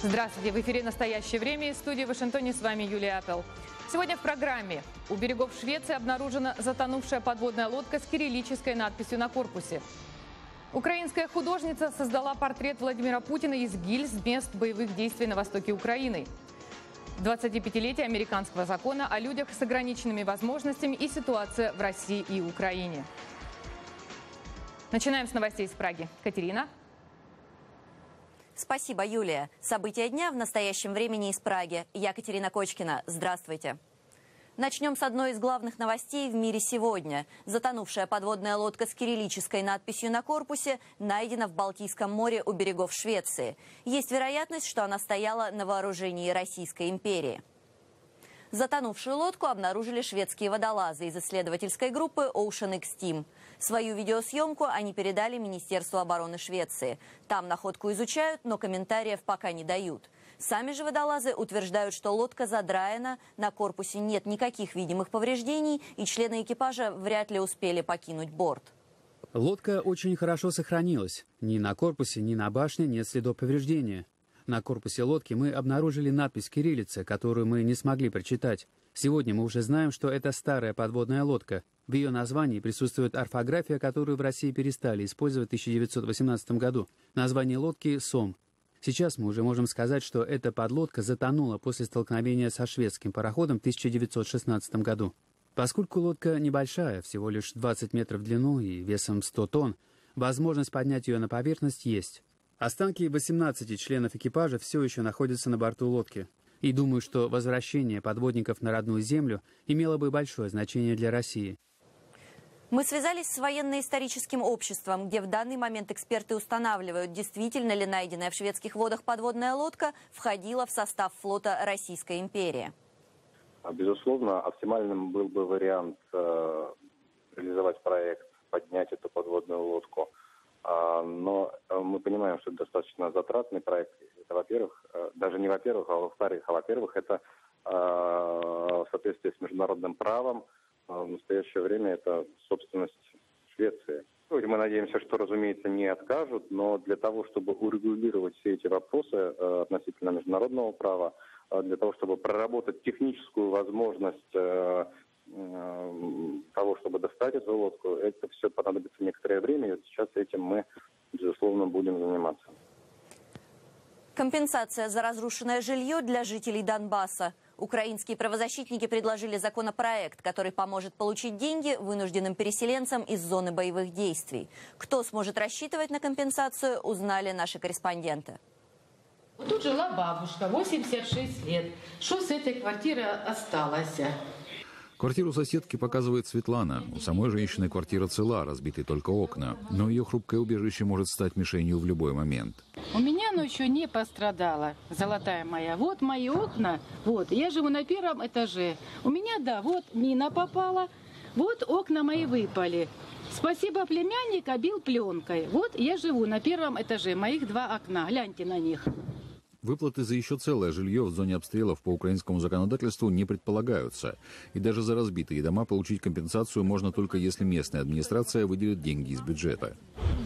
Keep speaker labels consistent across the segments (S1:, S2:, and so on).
S1: Здравствуйте! В эфире «Настоящее время» из студии в Вашингтоне. С вами Юлия Аппел. Сегодня в программе. У берегов Швеции обнаружена затонувшая подводная лодка с кириллической надписью на корпусе. Украинская художница создала портрет Владимира Путина из гильз мест боевых действий на востоке Украины. 25-летие американского закона о людях с ограниченными возможностями и ситуация в России и Украине. Начинаем с новостей из Праги. Катерина.
S2: Спасибо, Юлия. События дня в настоящем времени из Праги. Я Катерина Кочкина. Здравствуйте. Начнем с одной из главных новостей в мире сегодня. Затонувшая подводная лодка с кириллической надписью на корпусе найдена в Балтийском море у берегов Швеции. Есть вероятность, что она стояла на вооружении Российской империи. Затонувшую лодку обнаружили шведские водолазы из исследовательской группы Ocean X Team. Свою видеосъемку они передали Министерству обороны Швеции. Там находку изучают, но комментариев пока не дают. Сами же водолазы утверждают, что лодка задраена, на корпусе нет никаких видимых повреждений, и члены экипажа вряд ли успели покинуть борт.
S3: Лодка очень хорошо сохранилась. Ни на корпусе, ни на башне нет следов повреждения. На корпусе лодки мы обнаружили надпись кириллицы, которую мы не смогли прочитать. Сегодня мы уже знаем, что это старая подводная лодка. В ее названии присутствует орфография, которую в России перестали использовать в 1918 году. Название лодки «Сом». Сейчас мы уже можем сказать, что эта подлодка затонула после столкновения со шведским пароходом в 1916 году. Поскольку лодка небольшая, всего лишь 20 метров в длину и весом 100 тонн, возможность поднять ее на поверхность есть. Останки 18 членов экипажа все еще находятся на борту лодки. И думаю, что возвращение подводников на родную землю имело бы большое значение для России.
S2: Мы связались с военно-историческим обществом, где в данный момент эксперты устанавливают, действительно ли найденная в шведских водах подводная лодка входила в состав флота Российской империи.
S4: Безусловно, оптимальным был бы вариант реализовать проект, поднять эту подводную лодку. Но мы понимаем, что это достаточно затратный проект. Это, во-первых, даже не во-первых, а во-вторых. Во-первых, это в соответствии с международным правом. В настоящее время это собственность Швеции. Мы надеемся, что, разумеется, не откажут, но для того, чтобы урегулировать все эти вопросы относительно международного права, для того, чтобы проработать техническую возможность того, чтобы достать эту лодку, это все понадобится некоторое время, и вот сейчас этим мы, безусловно, будем заниматься.
S2: Компенсация за разрушенное жилье для жителей Донбасса. Украинские правозащитники предложили законопроект, который поможет получить деньги вынужденным переселенцам из зоны боевых действий. Кто сможет рассчитывать на компенсацию, узнали наши корреспонденты.
S5: Тут жила бабушка, 86 лет. Что с этой квартиры осталось?
S6: Квартиру соседки показывает Светлана. У самой женщины квартира цела, разбиты только окна. Но ее хрупкое убежище может стать мишенью в любой момент.
S5: У меня ночью не пострадала, золотая моя. Вот мои окна. Вот, я живу на первом этаже. У меня, да, вот мина попала. Вот окна мои выпали. Спасибо, племянник обил пленкой. Вот я живу на первом этаже. Моих 2 окна. Гляньте на них.
S6: Выплаты за еще целое жилье в зоне обстрелов по украинскому законодательству не предполагаются. И даже за разбитые дома получить компенсацию можно только если местная администрация выделит деньги из бюджета.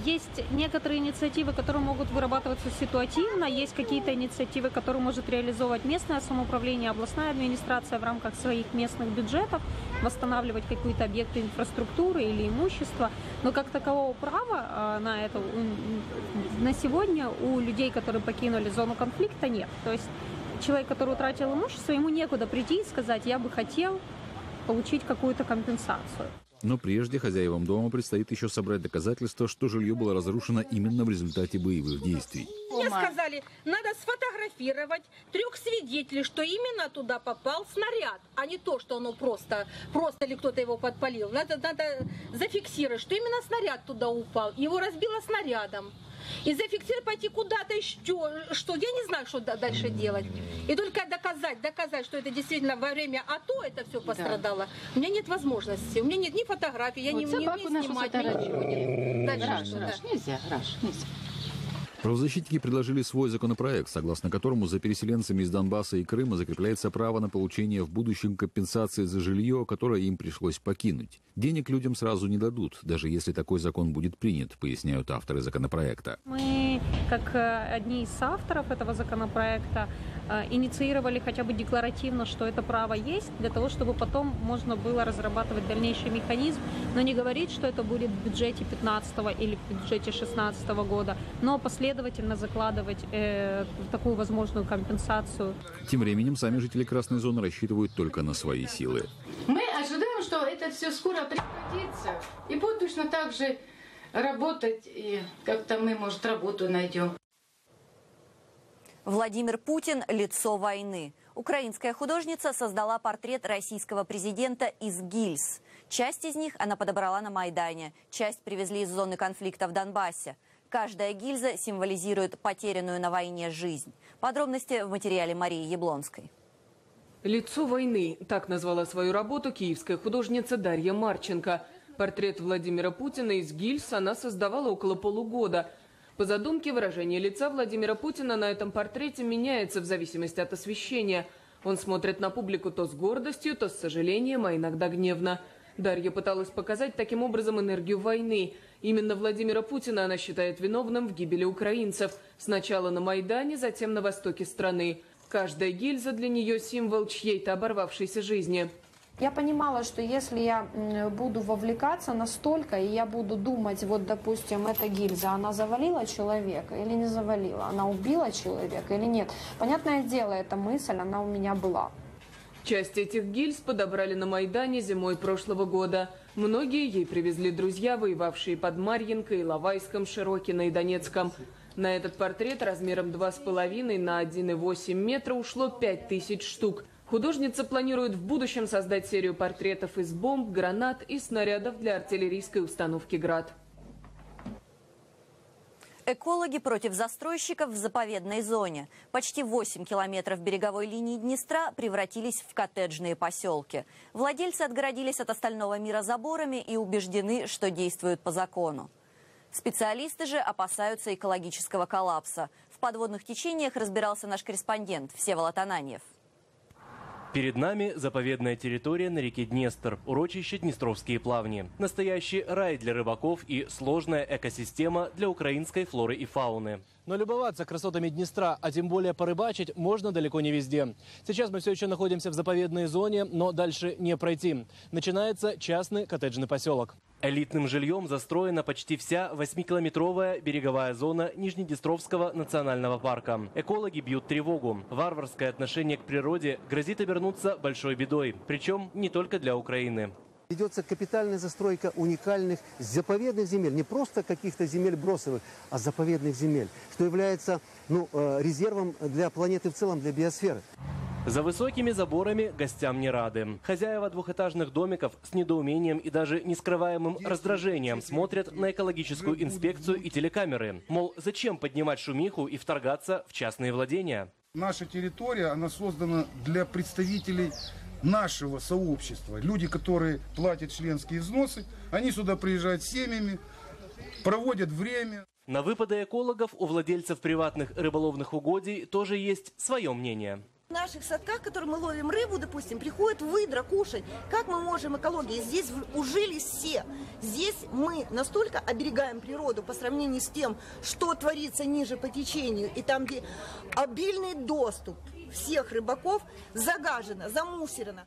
S7: Есть некоторые инициативы, которые могут вырабатываться ситуативно, есть какие-то инициативы, которые может реализовывать местное самоуправление, областная администрация в рамках своих местных бюджетов, восстанавливать какие-то объекты инфраструктуры или имущества. Но как такового права на это на сегодня у людей, которые покинули зону конфликта, нет. То есть человек, который утратил имущество, ему некуда прийти и сказать: я бы хотел получить какую-то компенсацию.
S6: Но прежде хозяевам дома предстоит еще собрать доказательства, что жилье было разрушено именно в результате боевых действий.
S8: Мне сказали, надо сфотографировать 3 свидетелей, что именно туда попал снаряд, а не то, что оно просто или кто-то его подпалил. Надо зафиксировать, что именно снаряд туда упал, его разбило снарядом. И зафиксировать, пойти куда-то еще, что я не знаю, что дальше делать. И только доказать, что это действительно во время АТО это все пострадало. Да. У меня нет возможности, у меня нет ни фотографий, я не умею снимать, ничего нет. Дальше
S5: Нельзя.
S6: Правозащитники предложили свой законопроект, согласно которому за переселенцами из Донбасса и Крыма закрепляется право на получение в будущем компенсации за жилье, которое им пришлось покинуть. Денег людям сразу не дадут, даже если такой закон будет принят, поясняют авторы законопроекта.
S7: Мы, как одни из авторов этого законопроекта, инициировали хотя бы декларативно, что это право есть, для того, чтобы потом можно было разрабатывать дальнейший механизм, но не говорить, что это будет в бюджете 2015 или в бюджете 2016 года, но последовательно закладывать такую возможную компенсацию.
S6: Тем временем сами жители красной зоны рассчитывают только на свои силы.
S5: Мы ожидаем, что это все скоро прекратится и будет точно так же работать, и как-то мы, может, работу найдем.
S2: Владимир Путин – лицо войны. Украинская художница создала портрет российского президента из гильз. Часть из них она подобрала на Майдане, часть привезли из зоны конфликта в Донбассе. Каждая гильза символизирует потерянную на войне жизнь. Подробности в материале Марии Яблонской.
S9: «Лицо войны» – так назвала свою работу киевская художница Дарья Марченко. Портрет Владимира Путина из гильз она создавала около полугода. По задумке, выражение лица Владимира Путина на этом портрете меняется в зависимости от освещения. Он смотрит на публику то с гордостью, то с сожалением, а иногда гневно. Дарья пыталась показать таким образом энергию войны. Именно Владимира Путина она считает виновным в гибели украинцев. Сначала на Майдане, затем на востоке страны. Каждая гильза для нее символ чьей-то оборвавшейся жизни.
S10: Я понимала, что если я буду вовлекаться настолько, и я буду думать, вот, допустим, эта гильза, она завалила человека или не завалила, она убила человека или нет. Понятное дело, эта мысль, она у меня была.
S9: Часть этих гильз подобрали на Майдане зимой прошлого года. Многие ей привезли друзья, воевавшие под Марьинкой, Иловайском, Широкино и Донецком. На этот портрет размером 2,5 на 1,8 метра ушло 5000 штук. Художница планирует в будущем создать серию портретов из бомб, гранат и снарядов для артиллерийской установки «Град».
S2: Экологи против застройщиков в заповедной зоне. Почти 8 километров береговой линии Днестра превратились в коттеджные поселки. Владельцы отгородились от остального мира заборами и убеждены, что действуют по закону. Специалисты же опасаются экологического коллапса. В подводных течениях разбирался наш корреспондент Всеволод Ананьев.
S11: Перед нами заповедная территория на реке Днестр, урочище Днестровские плавни. Настоящий рай для рыбаков и сложная экосистема для украинской флоры и фауны.
S12: Но любоваться красотами Днестра, а тем более порыбачить, можно далеко не везде. Сейчас мы все еще находимся в заповедной зоне, но дальше не пройти. Начинается частный коттеджный поселок.
S11: Элитным жильем застроена почти вся 8-километровая береговая зона Нижнеднестровского национального парка. Экологи бьют тревогу. Варварское отношение к природе грозит обернуться большой бедой. Причем не только для Украины.
S13: Ведется капитальная застройка уникальных заповедных земель, не просто каких-то земель бросовых, а заповедных земель, что является резервом для планеты в целом, для биосферы.
S11: За высокими заборами гостям не рады. Хозяева двухэтажных домиков с недоумением и даже нескрываемым раздражением смотрят на экологическую инспекцию и телекамеры. Мол, зачем поднимать шумиху и вторгаться в частные владения?
S14: Наша территория, она создана для представителей нашего сообщества. Люди, которые платят членские взносы, они сюда приезжают с семьями, проводят время.
S11: На выпады экологов у владельцев приватных рыболовных угодий тоже есть свое мнение.
S15: В наших садках, в которых мы ловим рыбу, допустим, приходят выдра кушать. Как мы можем экологии? Здесь ужились все. Здесь мы настолько оберегаем природу по сравнению с тем, что творится ниже по течению. И там, где обильный доступ всех рыбаков, загажено, замусорено.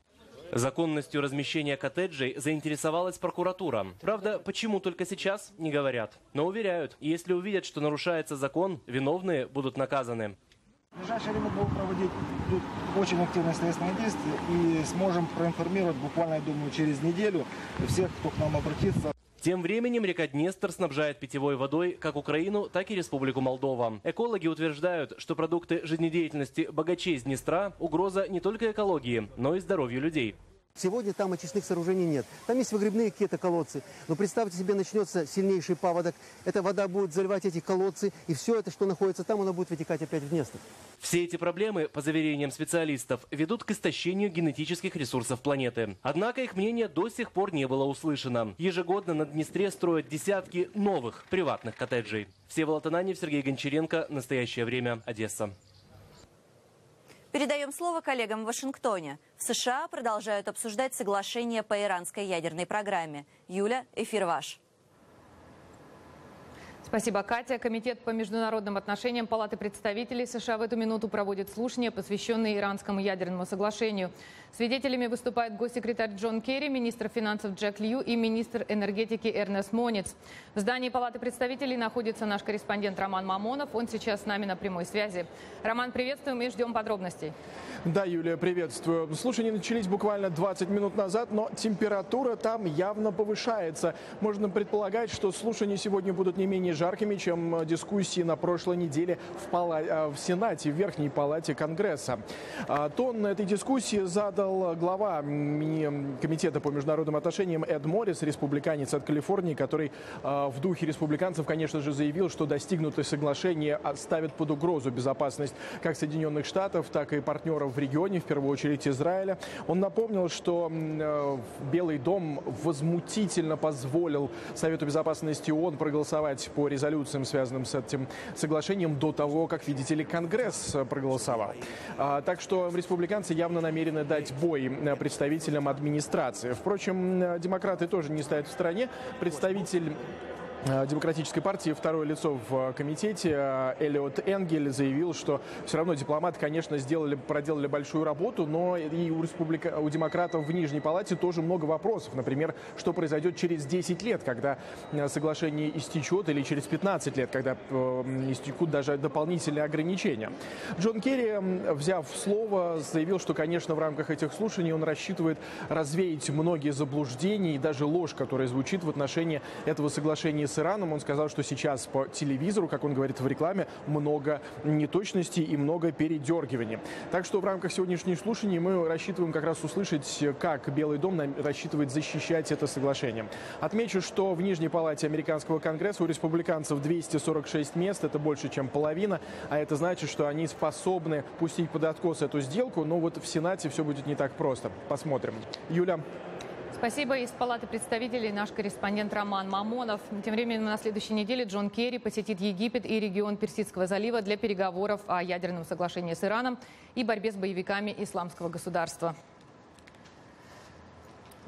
S11: Законностью размещения коттеджей заинтересовалась прокуратура. Правда, почему только сейчас, не говорят. Но уверяют, если увидят, что нарушается закон, виновные будут наказаны.
S16: В ближайшее время будем проводить тут очень активное следственное действие и сможем проинформировать буквально, я думаю, через неделю всех, кто к нам обратится.
S11: Тем временем река Днестр снабжает питьевой водой как Украину, так и Республику Молдова. Экологи утверждают, что продукты жизнедеятельности богачей из Днестра – угроза не только экологии, но и здоровью людей.
S13: Сегодня там очистных сооружений нет. Там есть выгребные какие-то колодцы. Но представьте себе, начнется сильнейший паводок. Эта вода будет заливать эти колодцы. И все это, что находится там, оно будет вытекать опять в Днестр.
S11: Все эти проблемы, по заверениям специалистов, ведут к истощению генетических ресурсов планеты. Однако их мнение до сих пор не было услышано. Ежегодно на Днестре строят десятки новых приватных коттеджей. Всеволод Ананьев, Сергей Гончаренко. Настоящее время. Одесса.
S2: Передаем слово коллегам в Вашингтоне. В США продолжают обсуждать соглашение по иранской ядерной программе. Юля, эфир ваш.
S1: Спасибо, Катя. Комитет по международным отношениям Палаты представителей США в эту минуту проводит слушания, посвященные иранскому ядерному соглашению. Свидетелями выступают госсекретарь Джон Керри, министр финансов Джек Лью и министр энергетики Эрнест Монец. В здании Палаты представителей находится наш корреспондент Роман Мамонов. Он сейчас с нами на прямой связи. Роман, приветствуем и ждем подробностей.
S17: Да, Юлия, приветствую. Слушания начались буквально 20 минут назад, но температура там явно повышается. Можно предполагать, что слушания сегодня будут не менее жаркими, чем дискуссии на прошлой неделе в Сенате, в Верхней Палате Конгресса. Тон этой дискуссии задал глава Комитета по международным отношениям Эд Моррис, республиканец от Калифорнии, который в духе республиканцев, конечно же, заявил, что достигнутое соглашение ставит под угрозу безопасность как Соединенных Штатов, так и партнеров в регионе, в первую очередь Израиля. Он напомнил, что Белый дом возмутительно позволил Совету Безопасности ООН проголосовать по резолюциям, связанным с этим соглашением, до того, как, видите ли, Конгресс проголосовал. Так что республиканцы явно намерены дать бой представителям администрации. Впрочем, демократы тоже не стоят в стороне. Представитель Демократической партии, второе лицо в комитете, Элиот Энгель, заявил, что все равно дипломаты, конечно, проделали большую работу, но и у демократов в Нижней Палате тоже много вопросов. Например, что произойдет через 10 лет, когда соглашение истечет, или через 15 лет, когда истекут даже дополнительные ограничения. Джон Керри, взяв слово, заявил, что, конечно, в рамках этих слушаний он рассчитывает развеять многие заблуждения и даже ложь, которая звучит в отношении этого соглашения с Ираном. Он сказал, что сейчас по телевизору, как он говорит в рекламе, много неточностей и много передергиваний. Так что в рамках сегодняшних слушаний мы рассчитываем как раз услышать, как Белый дом рассчитывает защищать это соглашение. Отмечу, что в Нижней Палате Американского Конгресса у республиканцев 246 мест, это больше, чем половина, а это значит, что они способны пустить под откос эту сделку, но вот в Сенате все будет не так просто. Посмотрим. Юля.
S1: Спасибо. Из Палаты представителей наш корреспондент Роман Мамонов. Тем временем на следующей неделе Джон Керри посетит Египет и регион Персидского залива для переговоров о ядерном соглашении с Ираном и борьбе с боевиками Исламского государства.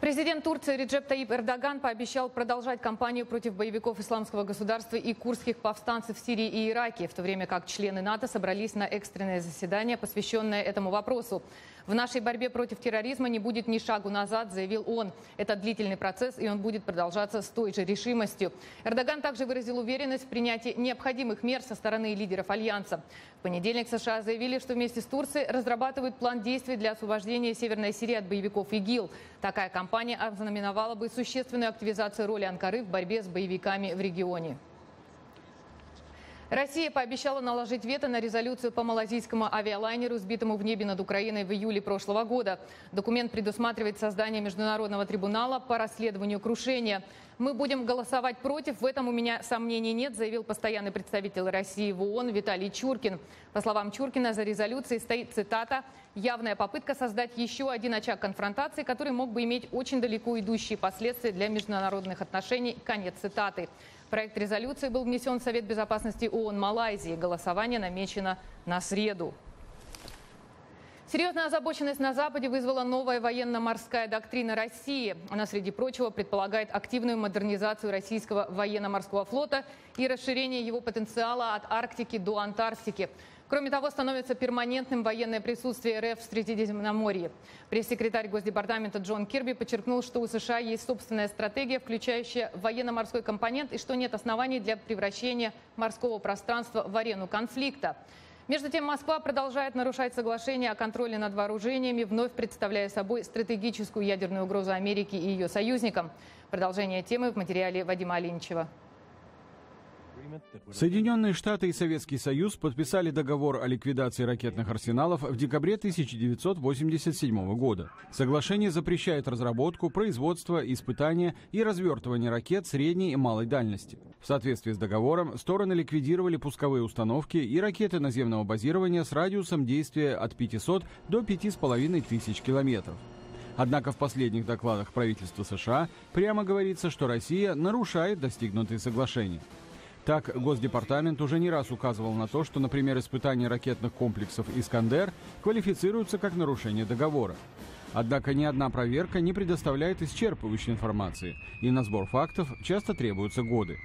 S1: Президент Турции Реджеп Таyyip Эрдоган пообещал продолжать кампанию против боевиков Исламского государства и курдских повстанцев в Сирии и Ираке, в то время как члены НАТО собрались на экстренное заседание, посвященное этому вопросу. «В нашей борьбе против терроризма не будет ни шагу назад», заявил он. «Это длительный процесс, и он будет продолжаться с той же решимостью». Эрдоган также выразил уверенность в принятии необходимых мер со стороны лидеров Альянса. В понедельник США заявили, что вместе с Турцией разрабатывают план действий для освобождения Северной Сирии от боевиков ИГИЛ. Такая кампания ознаменовала бы существенную активизацию роли Анкары в борьбе с боевиками в регионе. Россия пообещала наложить вето на резолюцию по малазийскому авиалайнеру, сбитому в небе над Украиной в июле прошлого года. Документ предусматривает создание международного трибунала по расследованию крушения. «Мы будем голосовать против, в этом у меня сомнений нет», заявил постоянный представитель России в ООН Виталий Чуркин. По словам Чуркина, за резолюцией стоит, цитата, «явная попытка создать еще один очаг конфронтации, который мог бы иметь очень далеко идущие последствия для международных отношений». Конец цитаты. Проект резолюции был внесен в Совет безопасности ООН Малайзии. Голосование намечено на среду. Серьезная озабоченность на Западе вызвала новая военно-морская доктрина России. Она, среди прочего, предполагает активную модернизацию российского военно-морского флота и расширение его потенциала от Арктики до Антарктики. Кроме того, становится перманентным военное присутствие РФ в Средиземноморье. Пресс-секретарь Госдепартамента Джон Кирби подчеркнул, что у США есть собственная стратегия, включающая военно-морской компонент, и что нет оснований для превращения морского пространства в арену конфликта. Между тем, Москва продолжает нарушать соглашение о контроле над вооружениями, вновь представляя собой стратегическую ядерную угрозу Америке и ее союзникам. Продолжение темы в материале Вадима Алиничева.
S18: Соединенные Штаты и Советский Союз подписали договор о ликвидации ракетных арсеналов в декабре 1987 года. Соглашение запрещает разработку, производство, испытание и развертывание ракет средней и малой дальности. В соответствии с договором стороны ликвидировали пусковые установки и ракеты наземного базирования с радиусом действия от 500 до 5500 километров. Однако в последних докладах правительства США прямо говорится, что Россия нарушает достигнутые соглашения. Так, Госдепартамент уже не раз указывал на то, что, например, испытания ракетных комплексов «Искандер» квалифицируются как нарушение договора. Однако ни одна проверка не предоставляет исчерпывающей информации, и на сбор фактов часто требуются годы.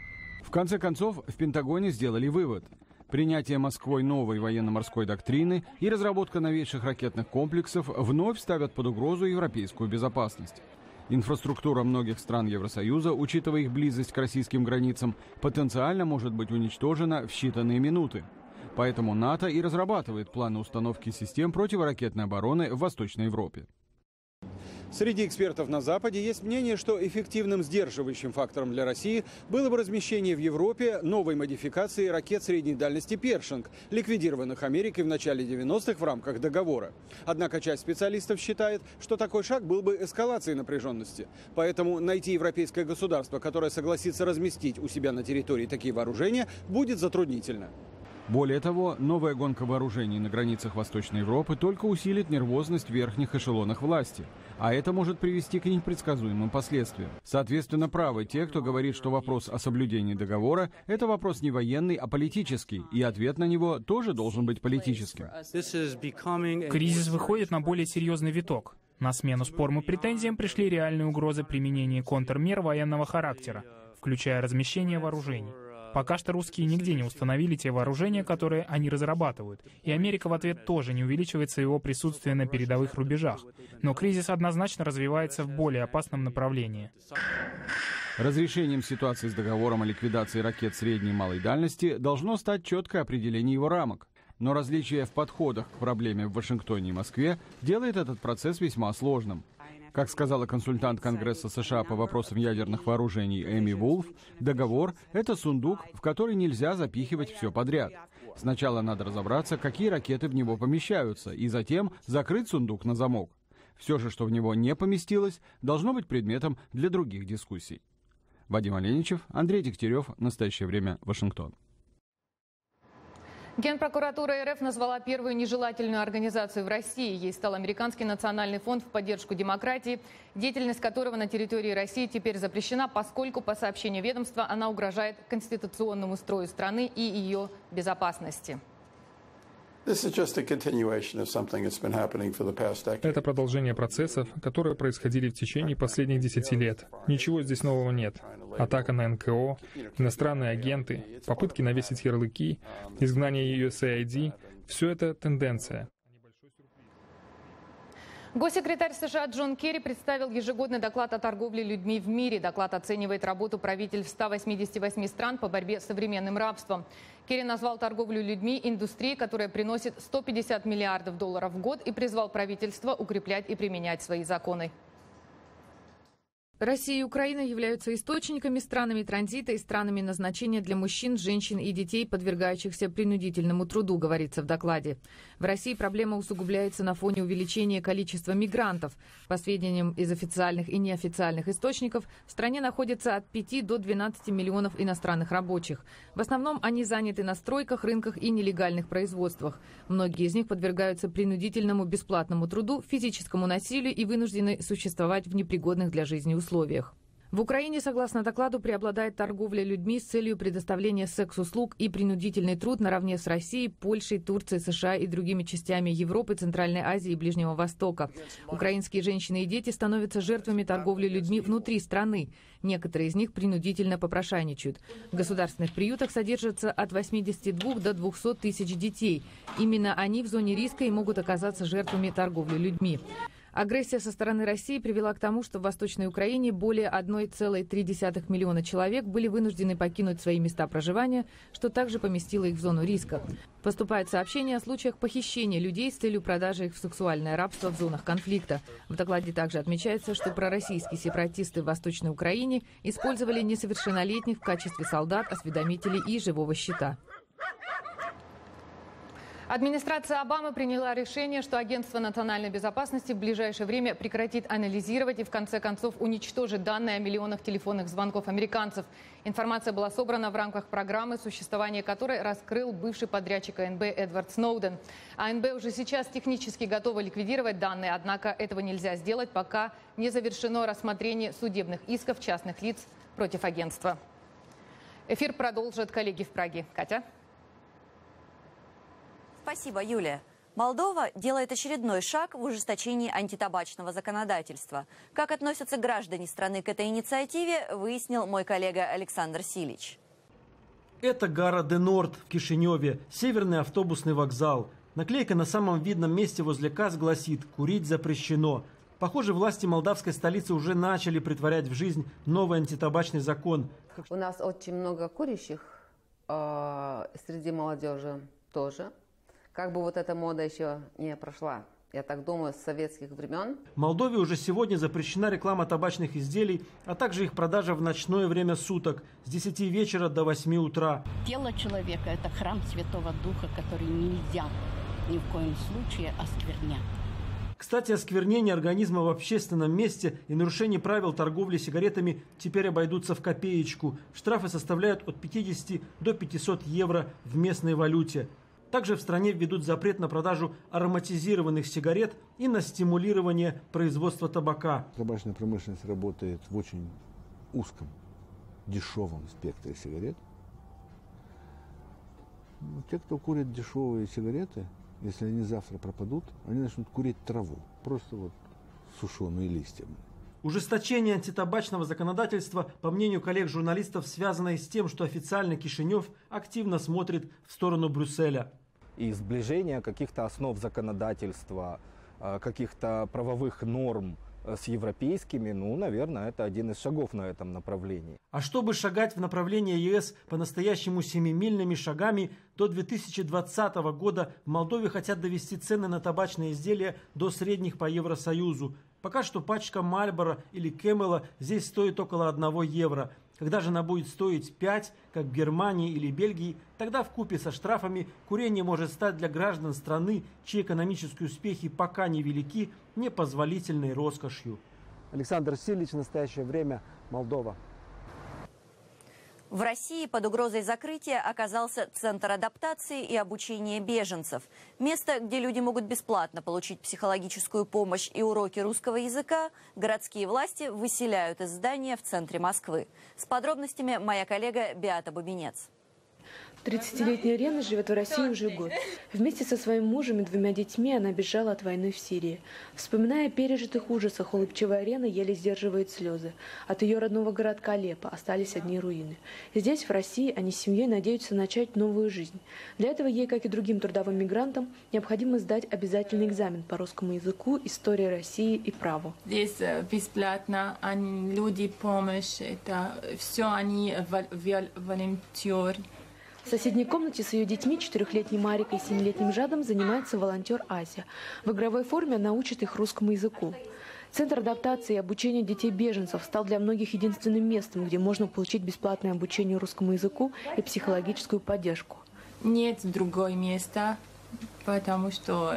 S18: В конце концов, в Пентагоне сделали вывод. Принятие Москвой новой военно-морской доктрины и разработка новейших ракетных комплексов вновь ставят под угрозу европейскую безопасность. Инфраструктура многих стран Евросоюза, учитывая их близость к российским границам, потенциально может быть уничтожена в считанные минуты. Поэтому НАТО и разрабатывает планы установки систем противоракетной обороны в Восточной Европе.
S19: Среди экспертов на Западе есть мнение, что эффективным сдерживающим фактором для России было бы размещение в Европе новой модификации ракет средней дальности «Першинг», ликвидированных Америкой в начале 90-х в рамках договора. Однако часть специалистов считает, что такой шаг был бы эскалацией напряженности. Поэтому найти европейское государство, которое согласится разместить у себя на территории такие вооружения, будет затруднительно.
S18: Более того, новая гонка вооружений на границах Восточной Европы только усилит нервозность в верхних эшелонах власти, а это может привести к непредсказуемым последствиям. Соответственно, правы те, кто говорит, что вопрос о соблюдении договора – это вопрос не военный, а политический, и ответ на него тоже должен быть политическим.
S20: Кризис выходит на более серьезный виток. На смену спорам и претензиям пришли реальные угрозы применения контрмер военного характера, включая размещение вооружений. Пока что русские нигде не установили те вооружения, которые они разрабатывают, и Америка в ответ тоже не увеличивает своего присутствия на передовых рубежах. Но кризис однозначно развивается в более опасном направлении.
S18: Разрешением ситуации с договором о ликвидации ракет средней и малой дальности должно стать четкое определение его рамок. Но различие в подходах к проблеме в Вашингтоне и Москве делает этот процесс весьма сложным. Как сказала консультант Конгресса США по вопросам ядерных вооружений Эми Вулф, договор – это сундук, в который нельзя запихивать все подряд. Сначала надо разобраться, какие ракеты в него помещаются, и затем закрыть сундук на замок. Все же, что в него не поместилось, должно быть предметом для других дискуссий. Вадим Оленичев, Андрей Дегтярев. Настоящее время. Вашингтон.
S1: Генпрокуратура РФ назвала первую нежелательную организацию в России. Ей стал Американский национальный фонд в поддержку демократии, деятельность которого на территории России теперь запрещена, поскольку, по сообщению ведомства, она угрожает конституционному строю страны и ее безопасности.
S21: Это продолжение процессов, которые происходили в течение последних 10 лет. Ничего здесь нового нет. Атака на НКО, иностранные агенты, попытки навесить ярлыки, изгнание USAID – все это тенденция.
S1: Госсекретарь США Джон Керри представил ежегодный доклад о торговле людьми в мире. Доклад оценивает работу правительств 188 стран по борьбе с современным рабством. Керри назвал торговлю людьми индустрией, которая приносит $150 миллиардов в год, и призвал правительство укреплять и применять свои законы. Россия и Украина являются источниками, странами транзита и странами назначения для мужчин, женщин и детей, подвергающихся принудительному труду, говорится в докладе. В России проблема усугубляется на фоне увеличения количества мигрантов. По сведениям из официальных и неофициальных источников, в стране находится от 5 до 12 миллионов иностранных рабочих. В основном они заняты на стройках, рынках и нелегальных производствах. Многие из них подвергаются принудительному бесплатному труду, физическому насилию и вынуждены существовать в непригодных для жизни условиях. В Украине, согласно докладу, преобладает торговля людьми с целью предоставления секс-услуг и принудительный труд наравне с Россией, Польшей, Турцией, США и другими частями Европы, Центральной Азии и Ближнего Востока. Украинские женщины и дети становятся жертвами торговли людьми внутри страны. Некоторые из них принудительно попрошайничают. В государственных приютах содержатся от 82 до 200 тысяч детей. Именно они в зоне риска и могут оказаться жертвами торговли людьми. Агрессия со стороны России привела к тому, что в Восточной Украине более 1,3 миллиона человек были вынуждены покинуть свои места проживания, что также поместило их в зону риска. Поступают сообщения о случаях похищения людей с целью продажи их в сексуальное рабство в зонах конфликта. В докладе также отмечается, что пророссийские сепаратисты в Восточной Украине использовали несовершеннолетних в качестве солдат, осведомителей и живого щита. Администрация Обамы приняла решение, что Агентство национальной безопасности в ближайшее время прекратит анализировать и в конце концов уничтожит данные о миллионах телефонных звонков американцев. Информация была собрана в рамках программы, существование которой раскрыл бывший подрядчик АНБ Эдвард Сноуден. АНБ уже сейчас технически готова ликвидировать данные, однако этого нельзя сделать, пока не завершено рассмотрение судебных исков частных лиц против агентства. Эфир продолжат коллеги в Праге. Катя?
S2: Спасибо, Юлия. Молдова делает очередной шаг в ужесточении антитабачного законодательства. Как относятся граждане страны к этой инициативе, выяснил мой коллега Александр Силич.
S3: Это Гара де Норд в Кишиневе, северный автобусный вокзал. Наклейка на самом видном месте возле касс гласит «Курить запрещено». Похоже, власти молдавской столицы уже начали претворять в жизнь новый антитабачный закон.
S22: У нас очень много курящих, среди молодежи тоже. Как бы вот эта мода еще не прошла, я так думаю, с советских времен.
S3: В Молдове уже сегодня запрещена реклама табачных изделий, а также их продажа в ночное время суток с 10 вечера до 8 утра.
S23: Тело человека – это храм Святого Духа, который нельзя ни в коем случае осквернять.
S3: Кстати, осквернение организма в общественном месте и нарушение правил торговли сигаретами теперь обойдутся в копеечку. Штрафы составляют от 50 до 500 евро в местной валюте. Также в стране введут запрет на продажу ароматизированных сигарет и на стимулирование производства табака.
S24: Табачная промышленность работает в очень узком, дешевом спектре сигарет. Те, кто курит дешевые сигареты, если они завтра пропадут, они начнут курить траву, просто вот сушеные листья.
S3: Ужесточение антитабачного законодательства, по мнению коллег-журналистов, связано и с тем, что официально Кишинев активно смотрит в сторону Брюсселя.
S25: И сближение каких-то основ законодательства, каких-то правовых норм с европейскими, наверное, это один из шагов на этом направлении.
S3: А чтобы шагать в направлении ЕС по-настоящему семимильными шагами, до 2020 года в Молдове хотят довести цены на табачные изделия до средних по Евросоюзу. Пока что пачка Мальборо или Кэмела здесь стоит около 1 евро. Когда же она будет стоить 5, как в Германии или Бельгии, тогда вкупе со штрафами курение может стать для граждан страны, чьи экономические успехи пока невелики, непозволительной роскошью.
S13: Александр Силич, в настоящее время Молдова.
S2: В России под угрозой закрытия оказался Центр адаптации и обучения беженцев. Место, где люди могут бесплатно получить психологическую помощь и уроки русского языка, городские власти выселяют из здания в центре Москвы. С подробностями моя коллега Беата Бубенец.
S26: 30-летняя Рена живет в России уже год. Вместе со своим мужем и 2 детьми она бежала от войны в Сирии. Вспоминая о пережитых ужасах, улыбчивая Рена еле сдерживает слезы. От ее родного городка Алеппо остались одни руины. Здесь, в России, они с семьей надеются начать новую жизнь. Для этого ей, как и другим трудовым мигрантам, необходимо сдать обязательный экзамен по русскому языку, истории России и праву.
S27: Здесь бесплатно, люди помощь, это все они волонтеры.
S26: В соседней комнате с ее детьми, 4-летней Марикой и 7-летним Жадом, занимается волонтер Ася. В игровой форме она учит их русскому языку. Центр адаптации и обучения детей-беженцев стал для многих единственным местом, где можно получить бесплатное обучение русскому языку и психологическую поддержку.
S27: Нет другого места, потому что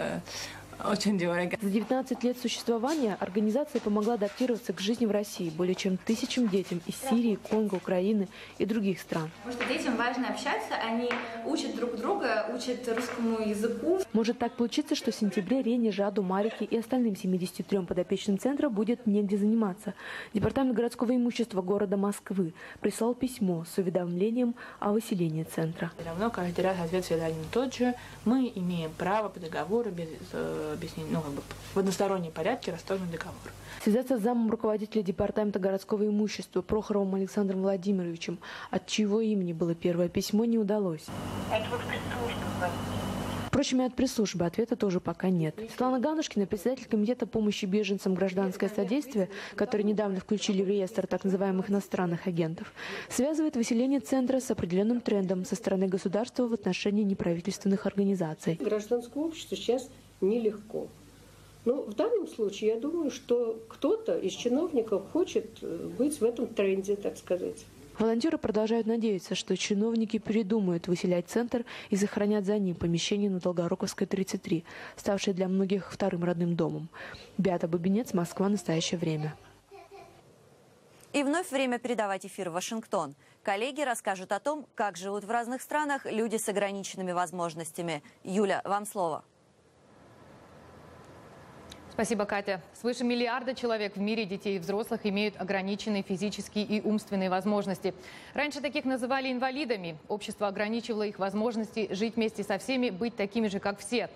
S27: очень дорого.
S26: За 19 лет существования организация помогла адаптироваться к жизни в России более чем 1000 детям из Сирии, Конго, Украины и других стран.
S28: Потому что детям важно общаться, они учат друг друга, учат русскому языку.
S26: Может так получиться, что в сентябре Рене, Жаду, Марике и остальным 73 подопечным центра будет негде заниматься. Департамент городского имущества города Москвы прислал письмо с уведомлением о выселении центра.
S28: Все равно каждый раз ответ всегда один и тот же. Мы имеем право по договору без объяснений, в одностороннем порядке расторгнуть договор.
S26: Связаться с замом руководителя департамента городского имущества Прохоровым Александром Владимировичем, от чьего имени было первое письмо, не удалось.
S28: Это вот
S26: Впрочем, и от пресс-службы ответа тоже пока нет. Светлана Ганушкина, председатель комитета помощи беженцам «Гражданское содействие», который недавно включили в реестр так называемых иностранных агентов, связывает выселение центра с определенным трендом со стороны государства в отношении неправительственных организаций.
S4: Гражданскому обществу сейчас нелегко. Но в данном случае я думаю, что кто-то из чиновников хочет быть в этом тренде, так сказать.
S26: Волонтеры продолжают надеяться, что чиновники передумают выселять центр и сохранят за ним помещение на Долгороковской, 33, ставшее для многих вторым родным домом. Беата Бабинец, Москва, настоящее время.
S2: И вновь время передавать эфир в Вашингтон. Коллеги расскажут о том, как живут в разных странах люди с ограниченными возможностями. Юля, вам слово.
S1: Спасибо, Катя. Свыше миллиарда человек в мире, детей и взрослых, имеют ограниченные физические и умственные возможности. Раньше таких называли инвалидами. Общество ограничивало их возможности жить вместе со всеми, быть такими же, как все.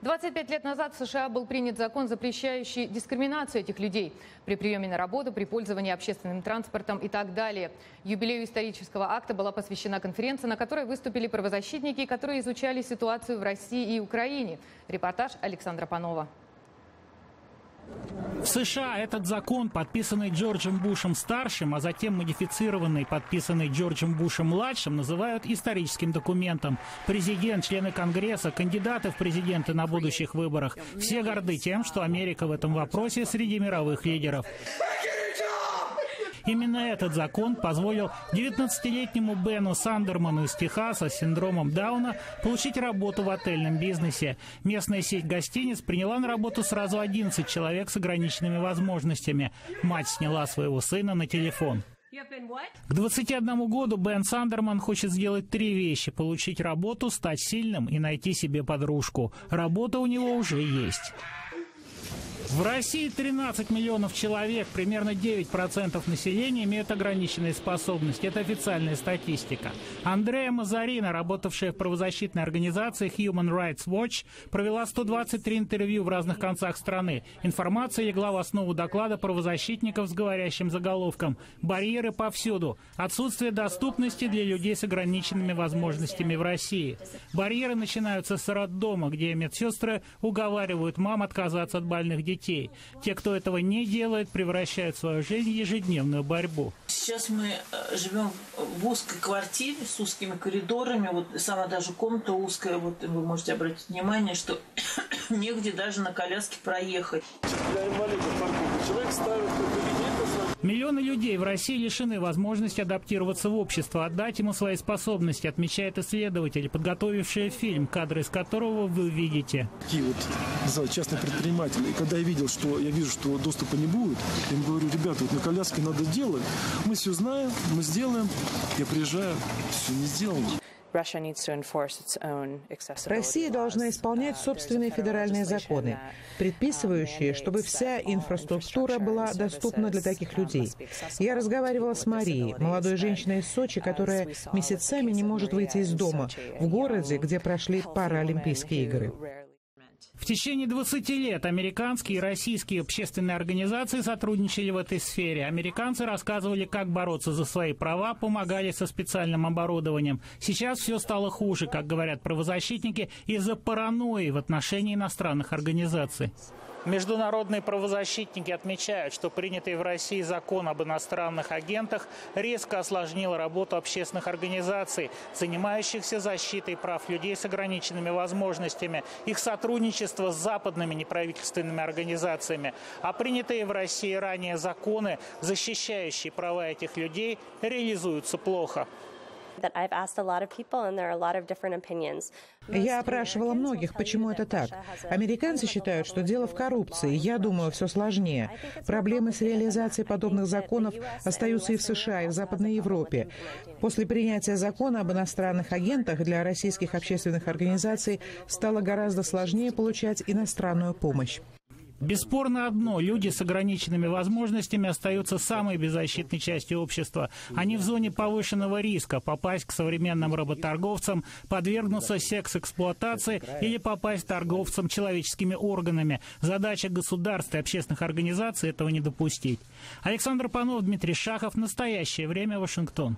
S1: 25 лет назад в США был принят закон, запрещающий дискриминацию этих людей при приеме на работу, при пользовании общественным транспортом и так далее. Юбилею исторического акта была посвящена конференция, на которой выступили правозащитники, которые изучали ситуацию в России и Украине. Репортаж Александра Панова.
S5: В США этот закон, подписанный Джорджем Бушем-старшим, а затем модифицированный, подписанный Джорджем Бушем-младшим, называют историческим документом. Президент, члены Конгресса, кандидаты в президенты на будущих выборах – все горды тем, что Америка в этом вопросе среди мировых лидеров. Именно этот закон позволил 19-летнему Бену Сандерману из Техаса с синдромом Дауна получить работу в отельном бизнесе. Местная сеть гостиниц приняла на работу сразу 11 человек с ограниченными возможностями. Мать сняла своего сына на телефон. К 21 году Бен Сандерман хочет сделать 3 вещи: получить работу, стать сильным и найти себе подружку. Работа у него уже есть. В России 13 миллионов человек, примерно 9% населения имеют ограниченные способности. Это официальная статистика. Андреа Мазарина, работавшая в правозащитной организации Human Rights Watch, провела 123 интервью в разных концах страны. Информация легла в основу доклада правозащитников с говорящим заголовком «Барьеры повсюду. Отсутствие доступности для людей с ограниченными возможностями в России». Барьеры начинаются с роддома, где медсестры уговаривают мам отказаться от больных детей. Те, кто этого не делает, превращают свою жизнь в ежедневную борьбу.
S6: Сейчас мы живем в узкой квартире с узкими коридорами. Вот сама даже комната узкая. Вот вы можете обратить внимание, что негде даже на коляске проехать. Для инвалидов парковку человек ставит
S5: Миллионы людей в России лишены возможности адаптироваться в общество, отдать ему свои способности, отмечает исследователь, подготовивший фильм, кадры из которого вы видите.
S7: Такие вот частные предприниматели. И когда я вижу, что доступа не будет, я им говорю: ребята, вот на коляске надо делать. Мы все знаем, мы сделаем. Я приезжаю, все не сделано.
S8: Россия должна исполнять собственные федеральные законы, предписывающие, чтобы вся инфраструктура была доступна для таких людей. Я разговаривала с Марией, молодой женщиной из Сочи, которая месяцами не может выйти из дома, в городе, где прошли Паралимпийские игры.
S5: В течение 20 лет американские и российские общественные организации сотрудничали в этой сфере. Американцы рассказывали, как бороться за свои права, помогали со специальным оборудованием. Сейчас все стало хуже, как говорят правозащитники, из-за паранойи в отношении иностранных организаций. Международные правозащитники отмечают, что принятый в России закон об иностранных агентах резко осложнил работу общественных организаций, занимающихся защитой прав людей с ограниченными возможностями, их сотрудничество с западными неправительственными организациями. А принятые в России ранее законы, защищающие права этих людей, реализуются плохо.
S8: Я опрашивала многих, почему это так. Американцы считают, что дело в коррупции. Я думаю, все сложнее. Проблемы с реализацией подобных законов остаются и в США, и в Западной Европе. После принятия закона об иностранных агентах для российских общественных организаций стало гораздо сложнее получать иностранную помощь.
S5: Бесспорно одно: люди с ограниченными возможностями остаются самой беззащитной частью общества. Они в зоне повышенного риска попасть к современным работорговцам, подвергнуться секс-эксплуатации или попасть торговцам человеческими органами. Задача государств и общественных организаций этого не допустить. Александр Панов, Дмитрий Шахов. Настоящее время. Вашингтон.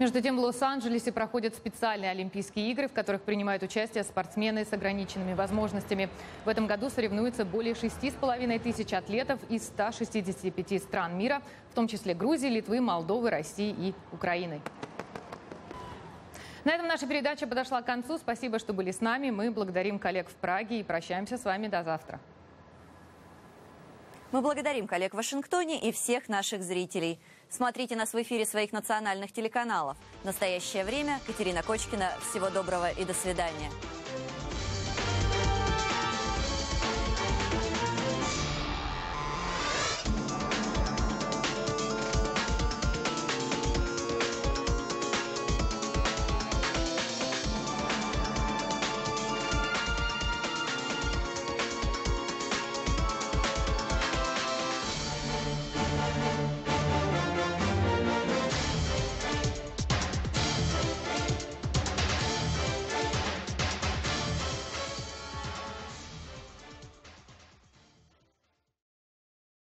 S1: Между тем, в Лос-Анджелесе проходят специальные Олимпийские игры, в которых принимают участие спортсмены с ограниченными возможностями. В этом году соревнуются более 6,5 тысяч атлетов из 165 стран мира, в том числе Грузии, Литвы, Молдовы, России и Украины. На этом наша передача подошла к концу. Спасибо, что были с нами. Мы благодарим коллег в Праге и прощаемся с вами до завтра.
S2: Мы благодарим коллег в Вашингтоне и всех наших зрителей. Смотрите нас в эфире своих национальных телеканалов. В настоящее время Катерина Кочкина. Всего доброго и до свидания.